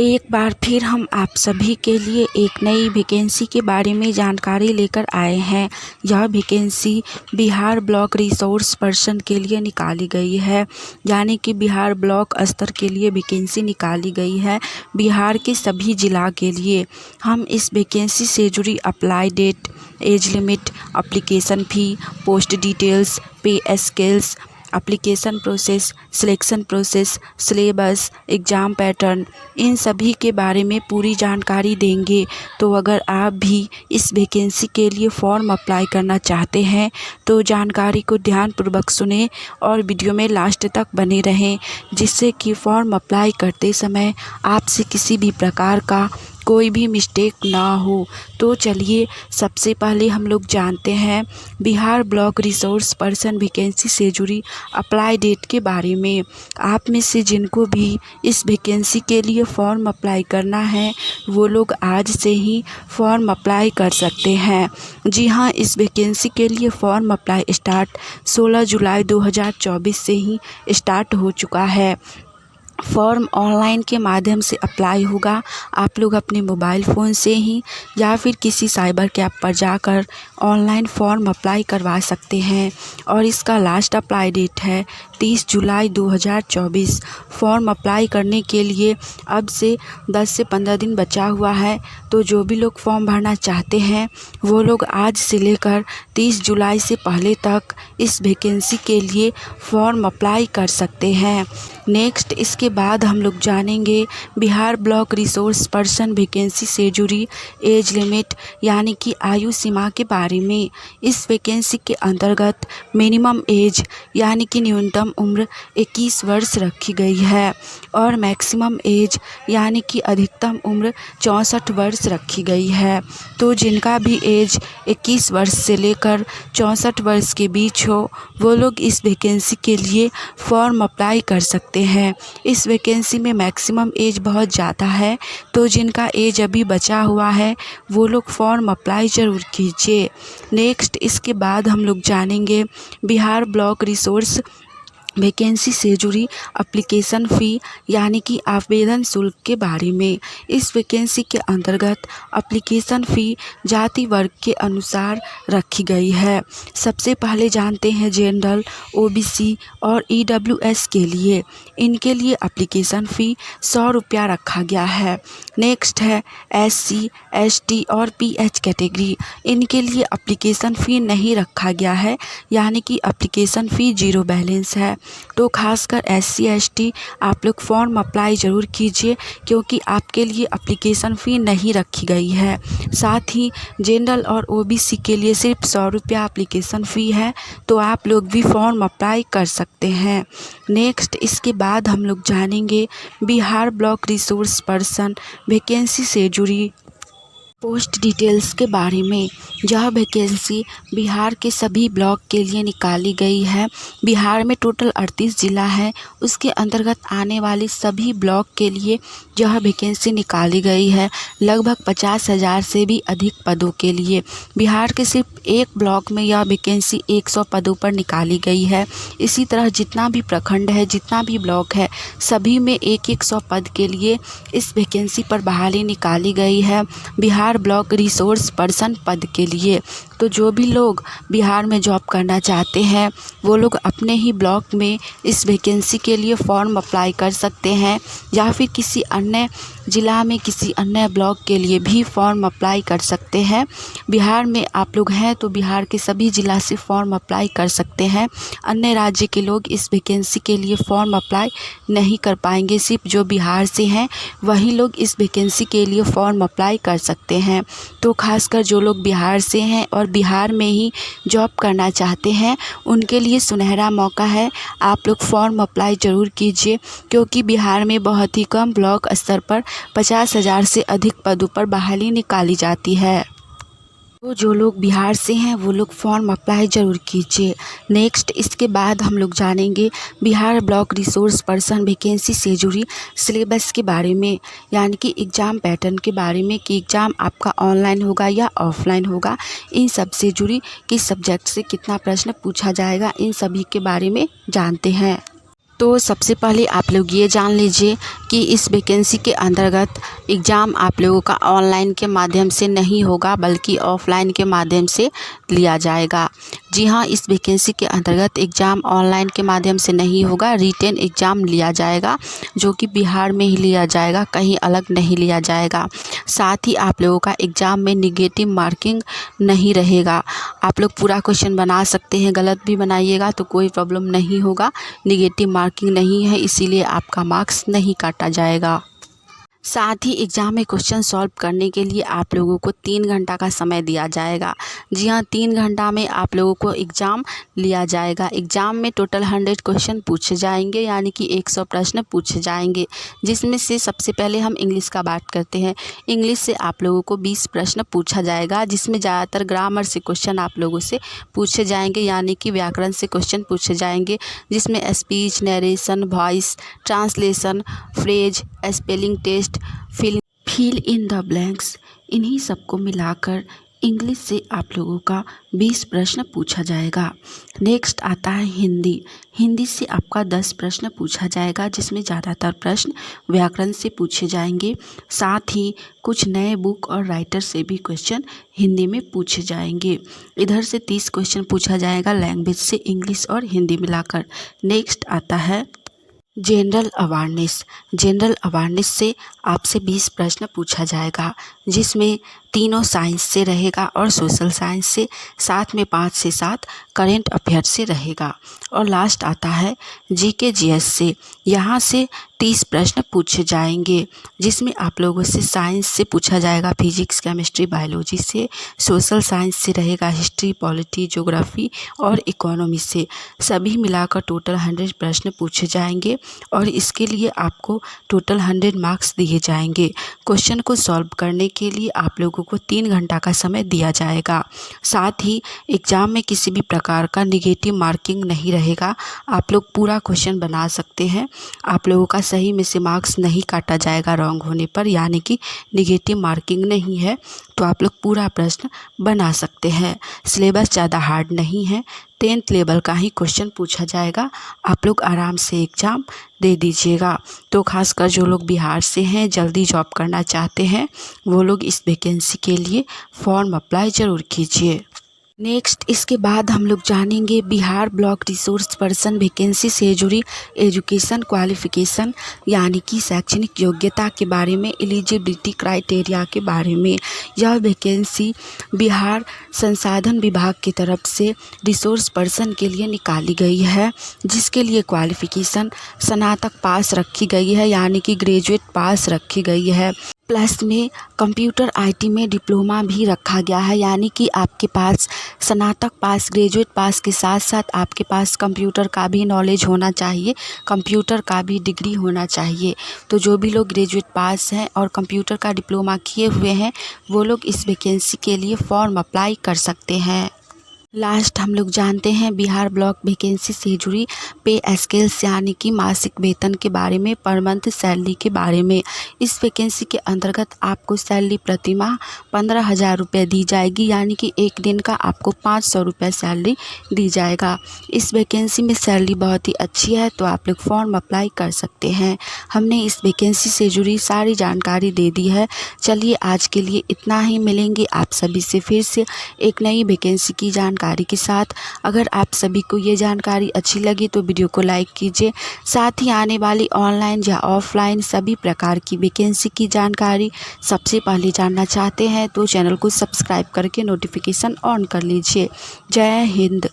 एक बार फिर हम आप सभी के लिए एक नई वैकेंसी के बारे में जानकारी लेकर आए हैं। यह vacancy Bihar block resource person के लिए निकाली गई है, यानी कि बिहार ब्लॉक स्तर के लिए वैकेंसी निकाली गई है बिहार के सभी जिला के लिए। हम इस वैकेंसी से जुड़ी apply date, age limit, application fee, post details, pay scales, application process, selection process, syllabus, exam pattern, इन सभी के बारे में पूरी जानकारी देंगे। तो अगर आप भी इस वैकेंसी के लिए फॉर्म अप्लाई करना चाहते हैं तो जानकारी को ध्यानपूर्वक सुनें और वीडियो में लास्ट तक बने रहें, जिससे कि फॉर्म अप्लाई करते समय आपसे किसी भी प्रकार का कोई भी मिस्टेक ना हो। तो चलिए सबसे पहले हम लोग जानते हैं Bihar block resource person vacancy से जुड़ी अप्लाई डेट के बारे में। आप में से जिनको भी इस वैकेंसी के लिए फ़ॉर्म अप्लाई करना है वो लोग आज से ही फॉर्म अप्लाई कर सकते हैं। जी हाँ, इस वैकेंसी के लिए फ़ॉर्म अप्लाई स्टार्ट 16 जुलाई 2024 से ही स्टार्ट हो चुका है। फॉर्म ऑनलाइन के माध्यम से अप्लाई होगा। आप लोग अपने मोबाइल फ़ोन से ही या फिर किसी साइबर कैफ़े पर जाकर ऑनलाइन फॉर्म अप्लाई करवा सकते हैं और इसका लास्ट अप्लाई डेट है 30 जुलाई 2024। फॉर्म अप्लाई करने के लिए अब से 10 से 15 दिन बचा हुआ है, तो जो भी लोग फॉर्म भरना चाहते हैं वो लोग आज से लेकर 30 जुलाई से पहले तक इस वैकेंसी के लिए फॉर्म अप्लाई कर सकते हैं। नेक्स्ट इसके बाद हम लोग जानेंगे Bihar block resource person vacancy से जुड़ी एज लिमिट, यानी कि आयु सीमा के बारे में। इस वैकेंसी के अंतर्गत मिनिमम एज यानी कि न्यूनतम उम्र 21 वर्ष रखी गई है और मैक्सिमम एज यानी कि अधिकतम उम्र 64 वर्ष रखी गई है। तो जिनका भी एज 21 वर्ष से लेकर 64 वर्ष के बीच हो वो लोग इस वैकेंसी के लिए फॉर्म अप्लाई कर सकते हैं। इस वैकेंसी में मैक्सिमम एज बहुत ज़्यादा है, तो जिनका एज अभी बचा हुआ है वो लोग फॉर्म अप्लाई ज़रूर कीजिए। नेक्स्ट इसके बाद हम लोग जानेंगे बिहार ब्लॉक रिसोर्स वैकेंसी से जुड़ी एप्लीकेशन फ़ी यानी कि आवेदन शुल्क के बारे में। इस वैकेंसी के अंतर्गत एप्लीकेशन फ़ी जाति वर्ग के अनुसार रखी गई है। सबसे पहले जानते हैं जनरल, ओबीसी और ईडब्ल्यूएस के लिए। इनके लिए एप्लीकेशन फ़ी 100 रुपया रखा गया है। नेक्स्ट है एससी, एसटी और पीएच कैटेगरी। इनके लिए एप्लीकेशन फ़ी नहीं रखा गया है, यानी कि एप्लीकेशन फ़ी 0 बैलेंस है। तो खासकर एससी एसटी आप लोग फॉर्म अप्लाई ज़रूर कीजिए, क्योंकि आपके लिए एप्लीकेशन फ़ी नहीं रखी गई है। साथ ही जनरल और ओबीसी के लिए सिर्फ 100 रुपया एप्लीकेशन फ़ी है, तो आप लोग भी फॉर्म अप्लाई कर सकते हैं। नेक्स्ट इसके बाद हम लोग जानेंगे Bihar block resource person vacancy से जुड़ी पोस्ट डिटेल्स के बारे में। यह वैकेंसी बिहार के सभी ब्लॉक के लिए निकाली गई है। बिहार में टोटल 38 ज़िला है, उसके अंतर्गत आने वाले सभी ब्लॉक के लिए यह वैकेंसी निकाली गई है। लगभग 50,000 से भी अधिक पदों के लिए बिहार के सिर्फ एक ब्लॉक में यह वैकेंसी 100 पदों पर निकाली गई है। इसी तरह जितना भी प्रखंड है, जितना भी ब्लॉक है, सभी में 100 पद के लिए इस वैकेंसी पर बहाली निकाली गई है बिहार ब्लॉक रिसोर्स पर्सन पद के लिए। तो जो भी लोग बिहार में जॉब करना चाहते हैं वो लोग अपने ही ब्लॉक में इस वैकेंसी के लिए फॉर्म अप्लाई कर सकते हैं, या फिर किसी अन्य ज़िला में किसी अन्य ब्लॉक के लिए भी फॉर्म अप्लाई कर सकते हैं। बिहार में आप लोग हैं तो बिहार के सभी ज़िला से फॉर्म अप्लाई कर सकते हैं। अन्य राज्य के लोग इस वैकेंसी के लिए फॉर्म अप्लाई नहीं कर पाएंगे। सिर्फ जो बिहार से हैं वही लोग इस वैकेंसी के लिए फॉर्म अप्लाई कर सकते हैं। तो खासकर जो लोग बिहार से हैं और बिहार में ही जॉब करना चाहते हैं उनके लिए सुनहरा मौका है। आप लोग फॉर्म अप्लाई ज़रूर कीजिए, क्योंकि बिहार में बहुत ही कम ब्लॉक स्तर पर 50,000 से अधिक पदों पर बहाली निकाली जाती है। तो जो लोग बिहार से हैं वो लोग फॉर्म अप्लाई ज़रूर कीजिए। नेक्स्ट इसके बाद हम लोग जानेंगे Bihar block resource person vacancy से जुड़ी सिलेबस के बारे में, यानी कि एग्ज़ाम पैटर्न के बारे में कि एग्ज़ाम आपका ऑनलाइन होगा या ऑफलाइन होगा। इन सब से जुड़ी किस सब्जेक्ट से कितना प्रश्न पूछा जाएगा, इन सभी के बारे में जानते हैं। तो सबसे पहले आप लोग ये जान लीजिए कि इस वैकेंसी के अंतर्गत एग्ज़ाम आप लोगों का ऑनलाइन के माध्यम से नहीं होगा बल्कि ऑफलाइन के माध्यम से लिया जाएगा। जी हाँ, इस वैकेंसी के अंतर्गत एग्ज़ाम ऑनलाइन के माध्यम से नहीं होगा, रिटेन एग्ज़ाम लिया जाएगा जो कि बिहार में ही लिया जाएगा, कहीं अलग नहीं लिया जाएगा। साथ ही आप लोगों का एग्ज़ाम में नेगेटिव मार्किंग नहीं रहेगा। आप लोग पूरा क्वेश्चन बना सकते हैं, गलत भी बनाइएगा तो कोई प्रॉब्लम नहीं होगा। नेगेटिव मार्किंग नहीं है, इसीलिए आपका मार्क्स नहीं काटा जाएगा। साथ ही एग्ज़ाम में क्वेश्चन सॉल्व करने के लिए आप लोगों को 3 घंटा का समय दिया जाएगा। जी हाँ, 3 घंटा में आप लोगों को एग्ज़ाम लिया जाएगा। एग्ज़ाम में टोटल 100 क्वेश्चन पूछे जाएंगे, यानी कि 100 प्रश्न पूछे जाएंगे, जिसमें से सबसे पहले हम इंग्लिश का बात करते हैं। इंग्लिश से आप लोगों को 20 प्रश्न पूछा जाएगा, जिसमें ज़्यादातर ग्रामर से क्वेश्चन आप लोगों से पूछे जाएंगे, यानी कि व्याकरण से क्वेश्चन पूछे जाएंगे, जिसमें speech, narration, voice, translation, phrase, spelling test, fill in the blanks, इन्हीं सबको मिलाकर इंग्लिश से आप लोगों का 20 प्रश्न पूछा जाएगा। नेक्स्ट आता है हिंदी। हिंदी से आपका 10 प्रश्न पूछा जाएगा, जिसमें ज़्यादातर प्रश्न व्याकरण से पूछे जाएंगे। साथ ही कुछ नए बुक और राइटर से भी क्वेश्चन हिंदी में पूछे जाएंगे। इधर से 30 क्वेश्चन पूछा जाएगा लैंग्वेज से, इंग्लिश और हिंदी मिलाकर। नेक्स्ट आता है जनरल अवेयरनेस। जनरल अवेयरनेस से आपसे 20 प्रश्न पूछा जाएगा, जिसमें तीनों साइंस से रहेगा और सोशल साइंस से, साथ में 5 से 7 करेंट अफेयर से रहेगा। और लास्ट आता है जीके जीएस से। यहाँ से 30 प्रश्न पूछे जाएंगे, जिसमें आप लोगों से साइंस से पूछा जाएगा, फिजिक्स, केमिस्ट्री, बायोलॉजी से। सोशल साइंस से रहेगा हिस्ट्री, पॉलिटी, ज्योग्राफी और इकोनॉमी से। सभी मिलाकर टोटल 100 प्रश्न पूछे जाएंगे और इसके लिए आपको टोटल 100 मार्क्स दिए जाएंगे। क्वेश्चन को सॉल्व करने के लिए आप लोगों को 3 घंटा का समय दिया जाएगा। साथ ही एग्ज़ाम में किसी भी प्रकार का नेगेटिव मार्किंग नहीं रहेगा। आप लोग पूरा क्वेश्चन बना सकते हैं। आप लोगों का सही में से मार्क्स नहीं काटा जाएगा रॉन्ग होने पर, यानी कि नेगेटिव मार्किंग नहीं है, तो आप लोग पूरा प्रश्न बना सकते हैं। सिलेबस ज़्यादा हार्ड नहीं है, 10th लेवल का ही क्वेश्चन पूछा जाएगा। आप लोग आराम से एग्ज़ाम दे दीजिएगा। तो खासकर जो लोग बिहार से हैं, जल्दी जॉब करना चाहते हैं, वो लोग इस वैकेंसी के लिए फॉर्म अप्लाई ज़रूर कीजिए। नेक्स्ट इसके बाद हम लोग जानेंगे Bihar block resource person vacancy से जुड़ी एजुकेशन क्वालिफ़िकेशन, यानी कि शैक्षणिक योग्यता के बारे में, एलिजिबिलिटी क्राइटेरिया के बारे में। यह वैकेंसी बिहार संसाधन विभाग की तरफ से रिसोर्स पर्सन के लिए निकाली गई है, जिसके लिए क्वालिफ़िकेशन स्नातक पास रखी गई है, यानी कि ग्रेजुएट पास रखी गई है। प्लस में कंप्यूटर आईटी में डिप्लोमा भी रखा गया है, यानी कि आपके पास स्नातक पास, ग्रेजुएट पास के साथ साथ आपके पास कंप्यूटर का भी नॉलेज होना चाहिए, कंप्यूटर का भी डिग्री होना चाहिए। तो जो भी लोग ग्रेजुएट पास हैं और कंप्यूटर का डिप्लोमा किए हुए हैं, वो लोग इस वैकेंसी के लिए फॉर्म अप्लाई कर सकते हैं। लास्ट हम लोग जानते हैं बिहार ब्लॉक वैकेंसी से जुड़ी पे स्केल्स, यानी कि मासिक वेतन के बारे में, पर मंथ सैलरी के बारे में। इस वैकेंसी के अंतर्गत आपको सैलरी प्रति माह 15,000 रुपये दी जाएगी, यानी कि एक दिन का आपको 500 रुपये सैलरी दी जाएगा। इस वैकेंसी में सैलरी बहुत ही अच्छी है, तो आप लोग फॉर्म अप्लाई कर सकते हैं। हमने इस वैकेंसी से जुड़ी सारी जानकारी दे दी है। चलिए आज के लिए इतना ही, मिलेंगे आप सभी से फिर से एक नई वैकेंसी की जानकारी के साथ। अगर आप सभी को ये जानकारी अच्छी लगी तो वीडियो को लाइक कीजिए। साथ ही आने वाली ऑनलाइन या ऑफलाइन सभी प्रकार की वैकेंसी की जानकारी सबसे पहले जानना चाहते हैं तो चैनल को सब्सक्राइब करके नोटिफिकेशन ऑन कर लीजिए। जय हिंद।